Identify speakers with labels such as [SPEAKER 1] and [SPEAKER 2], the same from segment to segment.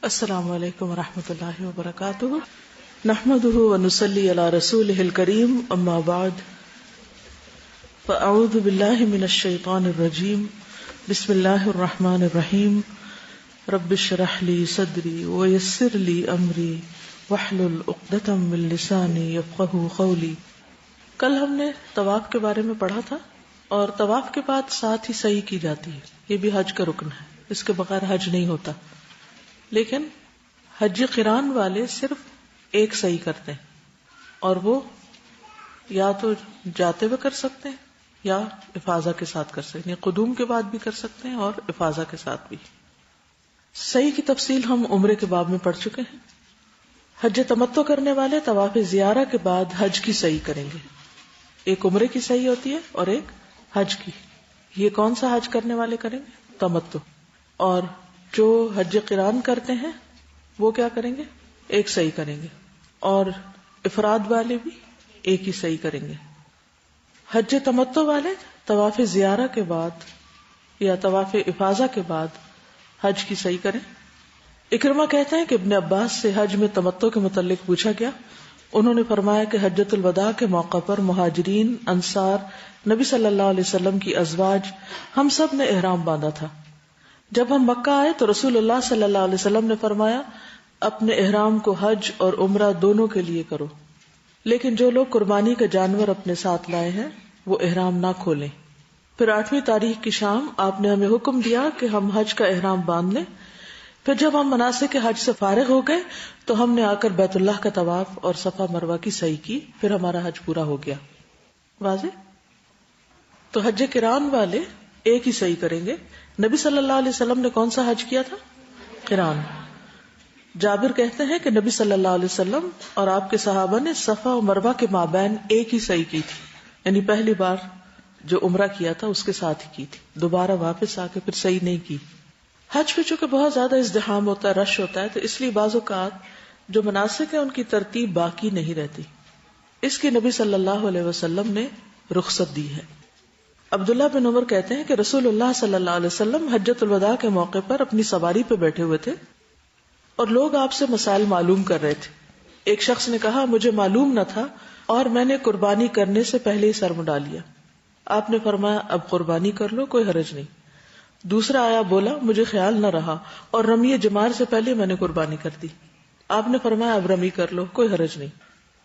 [SPEAKER 1] السلام علیکم ورحمۃ اللہ وبرکاتہ، نحمده ونصلی علی رسوله الکریم، اما بعد فاعوذ باللہ من الشیطان الرجیم، بسم اللہ الرحمن الرحیم، رب اشرح لی صدری ویسر لی امری واحلل عقدۃ من لسانی یفقهوا قولی۔ کل ہم نے طواف کے بارے میں پڑھا تھا، اور طواف کے بعد ساتھ ہی سعی کی جاتی ہے، یہ بھی حج کا رکن ہے، اس کے بغیر حج نہیں ہوتا۔ لیکن حج قران والے صرف ایک سعی کرتے ہیں، اور وہ یا تو جاتے ہوئے کر سکتے ہیں یا افاضہ کے ساتھ کر سکتے ہیں، قدوم کے بعد بھی کر سکتے ہیں اور افاضہ کے ساتھ بھی۔ سعی کی تفصیل ہم عمرے کے باب میں پڑھ چکے ہیں۔ حج تمتع کرنے والے طواف زیارہ کے بعد حج کی سعی کریں گے۔ ایک عمرے کی سعی ہوتی ہے اور ایک حج کی۔ یہ کون سا حج کرنے والے کریں گے؟ تمتع۔ اور جو حج قران کرتے ہیں وہ کیا کریں گے؟ ایک سعی کریں گے، اور افراد والے بھی ایک ہی سعی کریں گے۔ حج تمتع والے طواف زیارہ کے بعد یا طواف افاضہ کے بعد حج کی سعی کریں۔ اکرمہ کہتے ہیں کہ ابن عباس سے حج میں تمتع کے متعلق پوچھا گیا، انہوں نے فرمایا کہ حجۃ الوداع کے موقع پر مہاجرین، انصار، نبی صلی اللہ علیہ وسلم کی ازواج، ہم سب نے احرام باندھا تھا۔ جب ہم مکہ آئے تو رسول اللہ صلی اللہ علیہ وسلم نے فرمایا اپنے احرام کو حج اور عمرہ دونوں کے لیے کرو، لیکن جو لوگ قربانی کا جانور اپنے ساتھ لائے ہیں وہ احرام نہ کھولیں۔ پھر 8ویں تاریخ کی شام آپ نے ہمیں حکم دیا کہ ہم حج کا احرام باندھ لیں۔ پھر جب ہم مناسک حج سے فارغ ہو گئے تو ہم نے آ کر بیت اللہ کا طواف اور صفا مروہ کی سعی کی، پھر ہمارا حج پورا ہو گیا۔ واضح؟ تو حج قران والے ایک ہی سعی کریں گے۔ نبی صلی اللہ علیہ وسلم نے کون سا حج کیا تھا؟ قران۔ جابر کہتے ہیں کہ نبی صلی اللہ علیہ وسلم اور آپ کے صحابہ نے صفا و مروہ کے مابین ایک ہی سعی کی تھی، یعنی پہلی بار جو عمرہ کیا تھا اس کے ساتھ ہی کی تھی، دوبارہ واپس آ کے پھر سعی نہیں کی۔ حج پہ چونکہ بہت زیادہ ازدحام ہوتا ہے، رش ہوتا ہے، تو اس لیے بعض اوقات جو مناسک ہیں ان کی ترتیب باقی نہیں رہتی، اس کی نبی صلی اللہ علیہ وسلم نے رخصت دی ہے۔ عبداللہ بن عمر کہتے ہیں کہ رسول اللہ صلی اللہ علیہ وسلم حجۃ الوداع کے موقع پر اپنی سواری پہ بیٹھے ہوئے تھے اور لوگ آپ سے مسائل معلوم کر رہے تھے۔ ایک شخص نے کہا مجھے معلوم نہ تھا اور میں نے قربانی کرنے سے پہلے ہی سر منڈا لیا۔ آپ نے فرمایا اب قربانی کر لو، کوئی حرج نہیں۔ دوسرا آیا، بولا مجھے خیال نہ رہا اور رمی جمار سے پہلے میں نے قربانی کر دی۔ آپ نے فرمایا اب رمی کر لو، کوئی حرج نہیں۔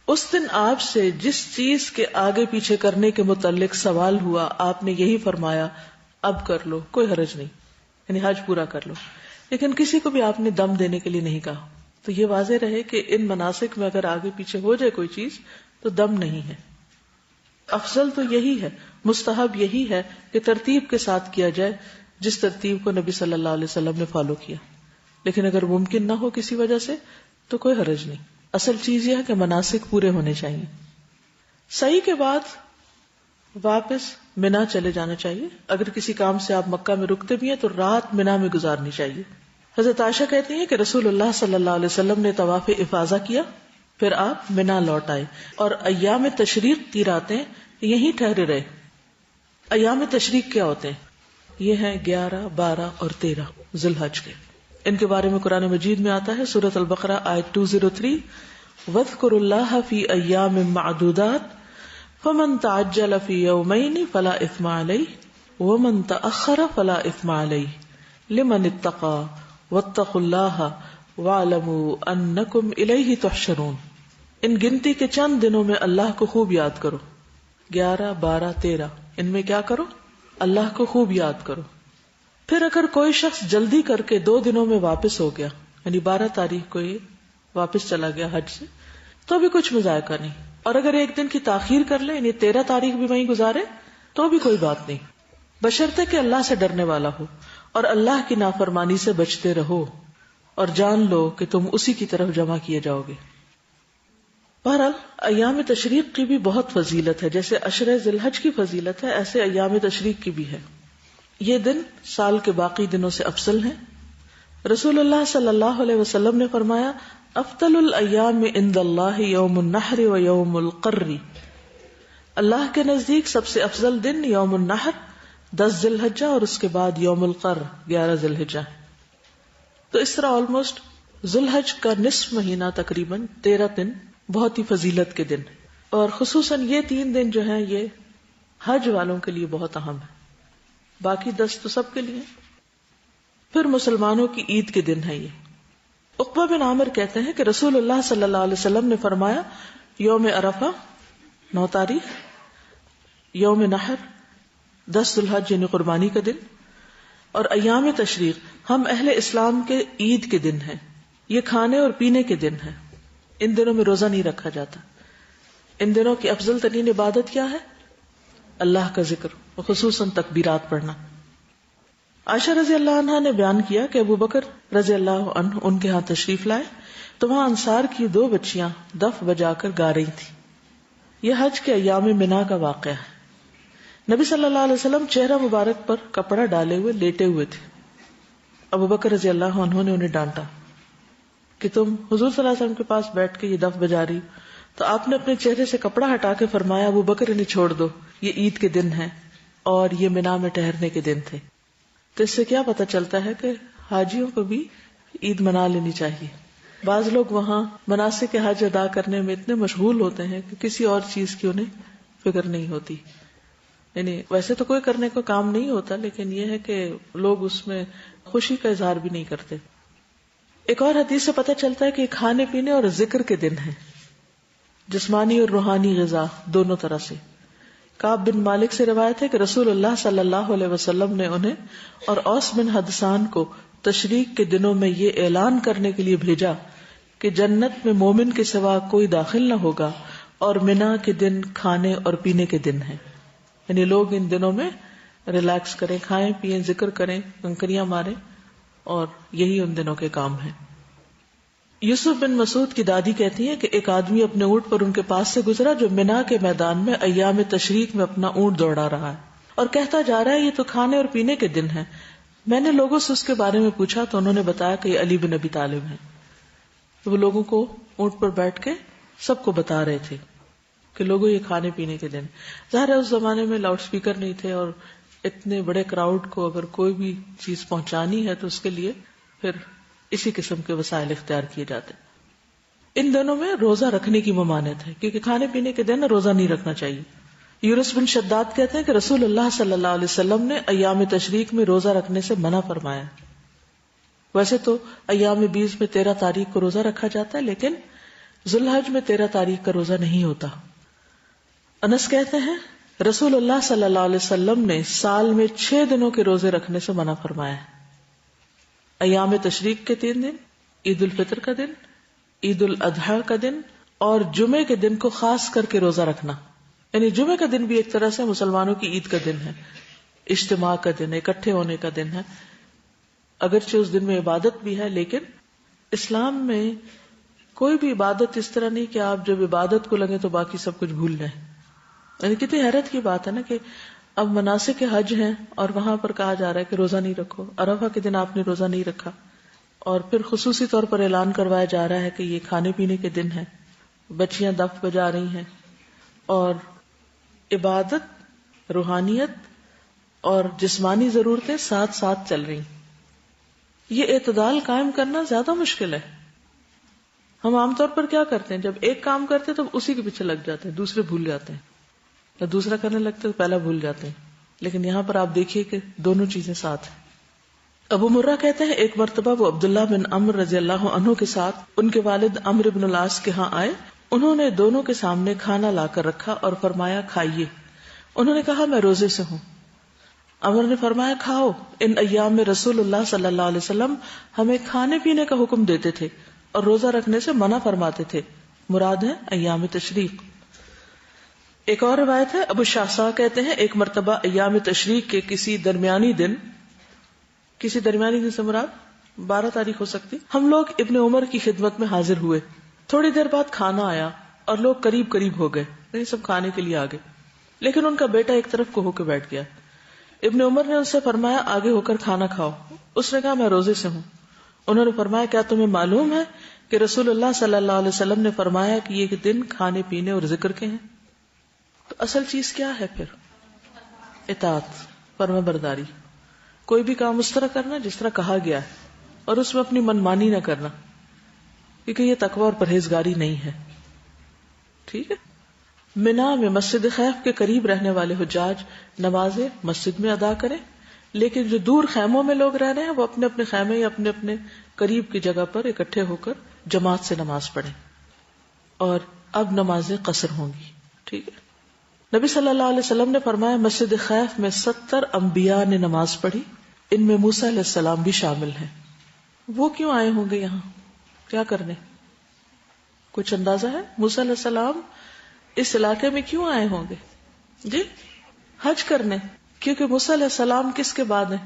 [SPEAKER 1] اس دن آپ سے جس چیز کے آگے پیچھے کرنے کے متعلق سوال ہوا آپ نے یہی فرمایا اب کر لو، کوئی حرج نہیں، یعنی حج پورا کر لو۔ لیکن کسی کو بھی آپ نے دم دینے کے لیے نہیں کہا۔ تو یہ واضح رہے کہ ان مناسک میں اگر آگے پیچھے ہو جائے کوئی چیز تو دم نہیں ہے۔ افضل تو یہی ہے، مستحب یہی ہے کہ ترتیب کے ساتھ کیا جائے جس ترتیب کو نبی صلی اللہ علیہ وسلم نے فالو کیا۔ لیکن اگر ممکن نہ ہو کسی وجہ سے تو کوئی حرج نہیں۔ اصل چیز یہ ہے کہ مناسک پورے ہونے چاہیے۔ سعی کے بعد واپس منا چلے جانا چاہیے۔ اگر کسی کام سے آپ مکہ میں رکتے بھی ہیں تو رات منا میں گزارنی چاہیے۔ حضرت عائشہ کہتی ہیں کہ رسول اللہ صلی اللہ علیہ وسلم نے طواف افاضہ کیا، پھر آپ منا لوٹ آئے اور ایام تشریق کی راتیں یہیں ٹھہرے رہے۔ ایام تشریق کیا ہوتے ہیں؟ یہ ہیں 11، 12 اور 13 ذی الحج کے۔ ان کے بارے میں قرآن مجید میں آتا ہے، سورۃ البقرہ آیت 203، وَاذْكُرُوا اللَّهَ فِي أَيَّامٍ مَّعْدُودَاتٍ فَمَن تَعَجَّلَ فِي يَوْمَيْنِ فَلَا إِثْمَ عَلَيْهِ وَمَن تَأَخَّرَ فَلَا إِثْمَ عَلَيْهِ لِمَنِ اتَّقَىٰ وَاتَّقُوا اللَّهَ وَاعْلَمُوا أَنَّكُمْ إِلَيْهِ تُحْشَرُونَ۔ ان گنتی کے چند دنوں میں اللہ کو خوب یاد کرو، 11، 12، 13، ان میں کیا کرو؟ اللہ کو خوب یاد کرو۔ پھر اگر کوئی شخص جلدی کر کے 2 دنوں میں واپس ہو گیا، یعنی 12 تاریخ کو یہ واپس چلا گیا حج سے، تو بھی کچھ مذائقہ نہیں، اور اگر 1 دن کی تاخیر کر لے یعنی 13 تاریخ بھی وہیں گزارے تو بھی کوئی بات نہیں، بشرطے کہ اللہ سے ڈرنے والا ہو اور اللہ کی نافرمانی سے بچتے رہو، اور جان لو کہ تم اسی کی طرف جمع کیے جاؤ گے۔ بہرحال ایام تشریق کی بھی بہت فضیلت ہے، جیسے عشرہ ذی الحج کی فضیلت ہے ایسے ایام تشریق کی بھی ہے۔ یہ دن سال کے باقی دنوں سے افضل ہیں۔ رسول اللہ صلی اللہ علیہ وسلم نے فرمایا افضل الایام عند اللہ یوم النحر و یوم القر۔ اللہ کے نزدیک سب سے افضل دن یوم النحر 10 ذی الحجہ اور اس کے بعد یوم القر 11 ذی الحجہ۔ تو اس طرح آلموسٹ ذوالحج کا نصف مہینہ تقریباً 13 دن بہت ہی فضیلت کے دن، اور خصوصاً یہ 3 دن جو ہیں یہ حج والوں کے لیے بہت اہم ہے، باقی 10 تو سب کے لیے۔ پھر مسلمانوں کی عید کے دن ہے یہ۔ عقبہ بن عامر کہتے ہیں کہ رسول اللہ صلی اللہ علیہ وسلم نے فرمایا، یوم عرفہ 9 تاریخ، یوم نحر 10 ذوالحج یعنی قربانی کا دن، اور ایام تشریق ہم اہل اسلام کے عید کے دن ہیں، یہ کھانے اور پینے کے دن ہیں، ان دنوں میں روزہ نہیں رکھا جاتا۔ ان دنوں کی افضل ترین عبادت کیا ہے؟ اللہ کا ذکر، خصوصاً تکبیرات پڑھنا۔ عائشہ رضی اللہ عنہ نے بیان کیا کہ ابو بکر رضی اللہ عنہ ان کے ہاں تشریف لائے تو وہاں انصار کی 2 بچیاں دف بجا کر گا رہی تھی۔ یہ حج کے ایام منا کا واقعہ ہے۔ نبی صلی اللہ علیہ وسلم چہرہ مبارک پر کپڑا ڈالے ہوئے لیٹے ہوئے تھے۔ ابو بکر رضی اللہ عنہ نے انہیں ڈانٹا کہ تم حضور صلی اللہ علیہ وسلم کے پاس بیٹھ کے یہ دف بجا رہی، تو آپ نے اپنے چہرے سے کپڑا ہٹا کے فرمایا، ابو بکر انہیں چھوڑ دو، یہ عید کے دن ہے اور یہ منا میں ٹہرنے کے دن تھے۔ تو اس سے کیا پتہ چلتا ہے کہ حاجیوں کو بھی عید منا لینی چاہیے۔ بعض لوگ وہاں مناسک حج ادا کرنے میں اتنے مشغول ہوتے ہیں کہ کسی اور چیز کی انہیں فکر نہیں ہوتی، یعنی ویسے تو کوئی کرنے کو کام نہیں ہوتا، لیکن یہ ہے کہ لوگ اس میں خوشی کا اظہار بھی نہیں کرتے۔ ایک اور حدیث سے پتہ چلتا ہے کہ کھانے پینے اور ذکر کے دن ہیں، جسمانی اور روحانی غذا دونوں طرح سے۔ کعب بن مالک سے روایت ہے کہ رسول اللہ صلی اللہ علیہ وسلم نے انہیں اور اوس بن حدثان کو تشریق کے دنوں میں یہ اعلان کرنے کے لیے بھیجا کہ جنت میں مومن کے سوا کوئی داخل نہ ہوگا، اور منا کے دن کھانے اور پینے کے دن ہیں، یعنی لوگ ان دنوں میں ریلیکس کریں، کھائیں پیئیں، ذکر کریں، کنکریاں ماریں، اور یہی ان دنوں کے کام ہیں۔ یوسف بن مسعود کی دادی کہتی ہیں کہ ایک آدمی اپنے اونٹ پر ان کے پاس سے گزرا جو منا کے میدان میں ایام تشریق میں اپنا اونٹ دوڑا رہا ہے اور کہتا جا رہا ہے یہ تو کھانے اور پینے کے دن ہیں۔ میں نے لوگوں سے اس کے بارے میں پوچھا تو انہوں نے بتایا کہ یہ علی بن ابی طالب ہیں۔ وہ لوگوں کو اونٹ پر بیٹھ کے سب کو بتا رہے تھے کہ لوگوں یہ کھانے پینے کے دن۔ ظاہر ہے اس زمانے میں لاؤڈ سپیکر نہیں تھے، اور اتنے بڑے کراؤڈ کو اگر کوئی بھی چیز پہنچانی ہے تو اس کے لیے پھر اسی قسم کے وسائل اختیار کیے جاتے۔ ان دنوں میں روزہ رکھنے کی ممانعت ہے، کیونکہ کھانے پینے کے دن روزہ نہیں رکھنا چاہیے۔ یونس بن شداد کہتے ہیں کہ رسول اللہ صلی اللہ علیہ وسلم نے ایام تشریق میں روزہ رکھنے سے منع فرمایا۔ ویسے تو ایام بیز میں 13 تاریخ کو روزہ رکھا جاتا ہے، لیکن ذوالحج میں 13 تاریخ کا روزہ نہیں ہوتا۔ انس کہتے ہیں رسول اللہ صلی اللہ علیہ وسلم نے سال میں 6 دنوں کے روزے رکھنے سے منع فرمایا ہے۔ ایام تشریق کے 3 دن، عید الفطر کا دن، عید الاضحیٰ کا دن، اور جمعے کے دن کو خاص کر کے روزہ رکھنا، یعنی جمعے کا دن بھی ایک طرح سے مسلمانوں کی عید کا دن ہے، اجتماع کا دن ہے، اکٹھے ہونے کا دن ہے۔ اگرچہ اس دن میں عبادت بھی ہے، لیکن اسلام میں کوئی بھی عبادت اس طرح نہیں کہ آپ جب عبادت کو لگے تو باقی سب کچھ بھول جائیں۔ یعنی کتنی حیرت کی بات ہے نا کہ اب مناسک حج ہیں اور وہاں پر کہا جا رہا ہے کہ روزہ نہیں رکھو، عرفہ کے دن آپ نے روزہ نہیں رکھا، اور پھر خصوصی طور پر اعلان کروایا جا رہا ہے کہ یہ کھانے پینے کے دن ہیں، بچیاں دف بجا رہی ہیں، اور عبادت، روحانیت اور جسمانی ضرورتیں ساتھ ساتھ چل رہی ہیں۔ یہ اعتدال قائم کرنا زیادہ مشکل ہے۔ ہم عام طور پر کیا کرتے ہیں، جب ایک کام کرتے تو اسی کے پیچھے لگ جاتے ہیں، دوسرے بھول جاتے ہیں، یا دوسرا کرنے لگتے تو پہلا بھول جاتے ہیں، لیکن یہاں پر آپ دیکھیے کہ دونوں چیزیں ساتھ ہیں۔ ابو مرہ کہتے ہیں ایک مرتبہ وہ عبداللہ بن عمرو رضی اللہ عنہ کے ساتھ ان کے والد عمرو بن العاص کے ہاں آئے، انہوں نے دونوں کے سامنے کھانا لا کر رکھا اور فرمایا کھائیے۔ انہوں نے کہا میں روزے سے ہوں۔ عمر نے فرمایا کھاؤ، ان ایام میں رسول اللہ صلی اللہ علیہ وسلم ہمیں کھانے پینے کا حکم دیتے تھے اور روزہ رکھنے سے منع فرماتے تھے، مراد ہے ایام تشریق۔ ایک اور روایت ہے، ابو شعثاء کہتے ہیں ایک مرتبہ ایام تشریق کے کسی درمیانی دن سے مراد 12 تاریخ ہو سکتی، ہم لوگ ابن عمر کی خدمت میں حاضر ہوئے۔ تھوڑی دیر بعد کھانا آیا اور لوگ قریب قریب ہو گئے، یعنی سب کھانے کے لیے آگے، لیکن ان کا بیٹا ایک طرف کو ہو کے بیٹھ گیا۔ ابن عمر نے ان سے فرمایا آگے ہو کر کھانا کھاؤ۔ اس نے کہا میں روزے سے ہوں۔ انہوں نے فرمایا کیا تمہیں معلوم ہے کہ رسول اللہ صلی اللہ علیہ وسلم نے فرمایا کہ یہ دن کھانے پینے اور ذکر کے ہیں؟ تو اصل چیز کیا ہے پھر؟ اطاعت، فرما برداری، کوئی بھی کام اس طرح کرنا جس طرح کہا گیا ہے، اور اس میں اپنی منمانی نہ کرنا۔ کیونکہ یہ تقوی اور پرہیزگاری نہیں ہے. ٹھیک ہے. منا میں مسجد خیف کے قریب رہنے والے حجاج نمازیں مسجد میں ادا کریں، لیکن جو دور خیموں میں لوگ رہ رہے ہیں وہ اپنے اپنے خیمے یا اپنے اپنے قریب کی جگہ پر اکٹھے ہو کر جماعت سے نماز پڑھیں. اور اب نمازیں قصر ہوں گی. ٹھیک ہے. نبی صلی اللہ علیہ وسلم نے فرمایا مسجد خیف میں 70 انبیاء نے نماز پڑھی، ان میں موسیٰ علیہ السلام بھی شامل ہیں. وہ کیوں آئے ہوں گے یہاں؟ کیا کرنے؟ کچھ اندازہ ہے؟ موسیٰ علیہ السلام اس علاقے میں کیوں آئے ہوں گے؟ جی حج کرنے. کیونکہ موسیٰ علیہ السلام کس کے بعد ہیں؟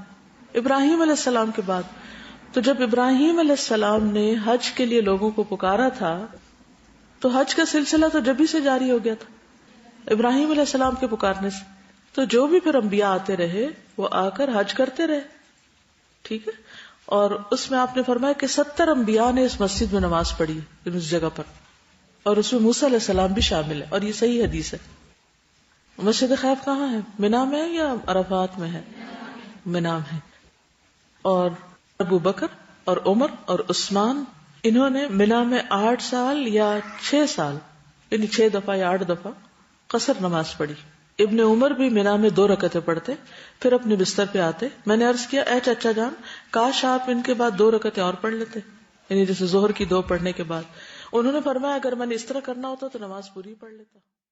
[SPEAKER 1] ابراہیم علیہ السلام کے بعد. تو جب ابراہیم علیہ السلام نے حج کے لیے لوگوں کو پکارا تھا تو حج کا سلسلہ تو جبھی سے جاری ہو گیا تھا ابراہیم علیہ السلام کے پکارنے سے. تو جو بھی پھر انبیاء آتے رہے وہ آ کر حج کرتے رہے. ٹھیک ہے. اور اس میں آپ نے فرمایا کہ 70 انبیاء نے اس مسجد میں نماز پڑھی اس جگہ پر، اور اس میں موسیٰ علیہ السلام بھی شامل ہے، اور یہ صحیح حدیث ہے. مسجد خیف کہاں ہے؟ منا میں ہے یا عرفات میں ہے؟ منا میں ہے. اور ابو بکر اور عمر اور عثمان انہوں نے منا میں 8 سال یا 6 سال یعنی 6 دفعہ یا 8 دفعہ قصر نماز پڑھی. ابن عمر بھی منا میں 2 رکعتیں پڑھتے پھر اپنے بستر پہ آتے. میں نے عرض کیا اے چچا جان، کاش آپ ان کے بعد 2 رکعتیں اور پڑھ لیتے، یعنی جیسے ظہر کی 2 پڑھنے کے بعد. انہوں نے فرمایا اگر میں نے اس طرح کرنا ہوتا تو نماز پوری پڑھ لیتا.